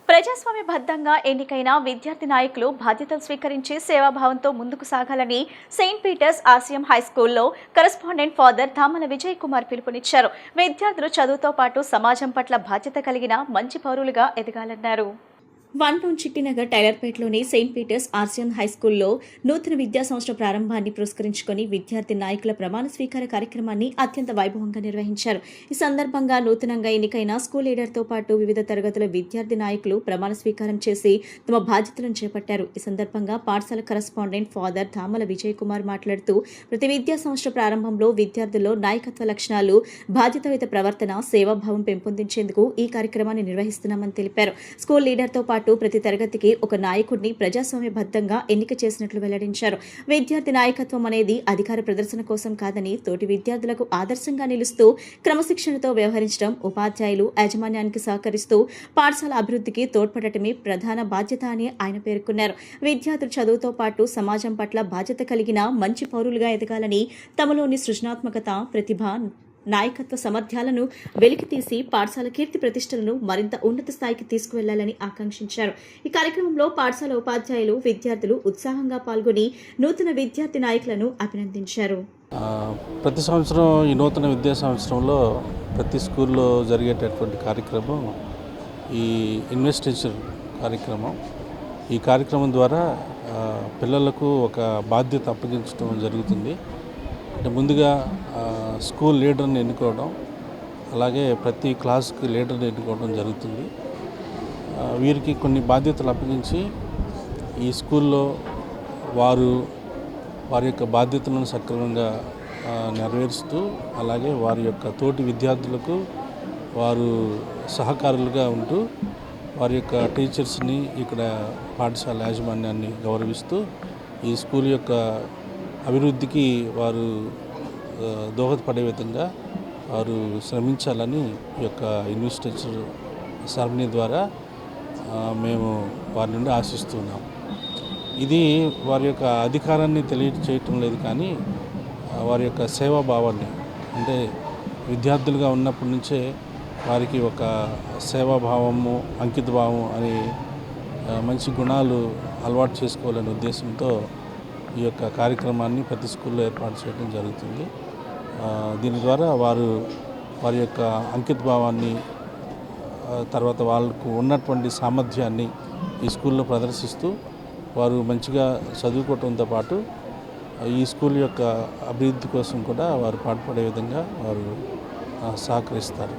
ప్రజాస్వామ్యబద్ధంగా ఎన్నికైన విద్యార్థి నాయకులు బాధ్యతలు స్వీకరించి సేవాభావంతో ముందుకు సాగాలని సెయింట్ పీటర్స్ ఆర్సీఎం హైస్కూల్లో కరెస్పాండెంట్ ఫాదర్ ధామల విజయ్ కుమార్ పిలుపునిచ్చారు. విద్యార్థులు చదువుతో పాటు సమాజం పట్ల బాధ్యత కలిగిన మంచి పౌరులుగా ఎదగాలన్నారు. వన్ టౌన్ చిట్టినగర్ టైలర్పేటలోని సెయింట్ పీటర్స్ ఆర్సీఎం హైస్కూల్లో నూతన విద్యా సంవత్సర ప్రారంభాన్ని పురస్కరించుకుని విద్యార్థి నాయకుల ప్రమాణ స్వీకార కార్యక్రమాన్ని అత్యంత వైభవంగా నిర్వహించారు. ఈ సందర్భంగా నూతనంగా ఎన్నికైన స్కూల్ లీడర్తో పాటు వివిధ తరగతుల విద్యార్థి నాయకులు ప్రమాణ స్వీకారం చేసి తమ బాధ్యతలను చేపట్టారు. ఈ సందర్భంగా పాఠశాల కరెస్పాండెంట్ ఫాదర్ ధామల విజయ్ కుమార్ మాట్లాడుతూ ప్రతి విద్యా సంవత్సర ప్రారంభంలో విద్యార్థుల్లో నాయకత్వ లక్షణాలు, బాధ్యతాయుత ప్రవర్తన, సేవాభావం పెంపొందించేందుకు ఈ కార్యక్రమాన్ని నిర్వహిస్తున్నామని తెలిపారు. స్కూల్ లీడర్తో పాటు ప్రతి తరగతికి ఒక నాయకుడిని ప్రజాస్వామ్యబద్ధంగా ఎన్నిక చేసినట్లు వెల్లడించారు. విద్యార్థి నాయకత్వం అనేది అధికార ప్రదర్శన కోసం కాదని తోటి విద్యార్థులకు ఆదర్శంగా నిలుస్తూ క్రమశిక్షణతో వ్యవహరించడం, ఉపాధ్యాయులు యాజమాన్యానికి సహకరిస్తూ పాఠశాల అభివృద్ధికి తోడ్పడటమే ప్రధాన బాధ్యత అని ఆయన పేర్కొన్నారు. విద్యార్థులు చదువుతో పాటు సమాజం పట్ల బాధ్యత కలిగిన మంచి పౌరులుగా ఎదగాలని, తమలోని సృజనాత్మకత, ప్రతిభ, నాయకత్వ సామర్థ్యాలను వెలికితీసి పాఠశాల కీర్తి ప్రతిష్టలను మరింత ఉన్నత స్థాయికి తీసుకువెళ్లాలని ఆకాంక్షించారు. ఈ కార్యక్రమంలో పాఠశాల ఉపాధ్యాయులు, విద్యార్థులు ఉత్సాహంగా పాల్గొని నూతన విద్యార్థి నాయకులను అభినందించారు. ప్రతి సంవత్సరం ఈ నూతన విద్యా సంవత్సరంలో ప్రతి స్కూల్లో జరిగేటటువంటి కార్యక్రమం ఈ ఇన్వెస్టిగేషన్ కార్యక్రమం. ఈ కార్యక్రమం ద్వారా పిల్లలకు ఒక బాధ్యత అప్పగించడం జరుగుతుంది. అంటే ముందుగా స్కూల్ లీడర్ని ఎన్నుకోవడం, అలాగే ప్రతి క్లాస్కి లీడర్ని ఎన్నుకోవడం జరుగుతుంది. వీరికి కొన్ని బాధ్యతలు అప్పగించి ఈ స్కూల్లో వారి యొక్క బాధ్యతలను సక్రమంగా నెరవేరుస్తూ, అలాగే వారి యొక్క తోటి విద్యార్థులకు వారు సహకారులుగా ఉంటూ వారి యొక్క టీచర్స్ని, ఇక్కడ పాఠశాల యాజమాన్యాన్ని గౌరవిస్తూ ఈ స్కూల్ యొక్క అభివృద్ధికి వారు దోహదపడే విధంగా వారు శ్రమించాలని ఈ యొక్క ఇన్వెస్టిగేషన్ సెరమనీ ద్వారా మేము వారి నుండి ఆశిస్తున్నాం. ఇది వారి యొక్క అధికారాన్ని తెలియచేయటం లేదు, కానీ వారి యొక్క సేవాభావాన్ని, అంటే విద్యార్థులుగా ఉన్నప్పటి నుంచే వారికి ఒక సేవాభావము, అంకితభావం అని మంచి గుణాలు అలవాటు చేసుకోవాలనే ఉద్దేశంతో ఈ యొక్క కార్యక్రమాన్ని ప్రతి స్కూల్లో ఏర్పాటు చేయడం జరుగుతుంది. దీని ద్వారా వారి యొక్క అంకితభావాన్ని, తర్వాత వాళ్ళకు ఉన్నటువంటి సామర్థ్యాన్ని ఈ స్కూల్లో ప్రదర్శిస్తూ వారు మంచిగా చదువుకోవడంతో పాటు ఈ స్కూల్ యొక్క అభివృద్ధి కోసం కూడా వారు పాటుపడే విధంగా వారు సహకరిస్తారు.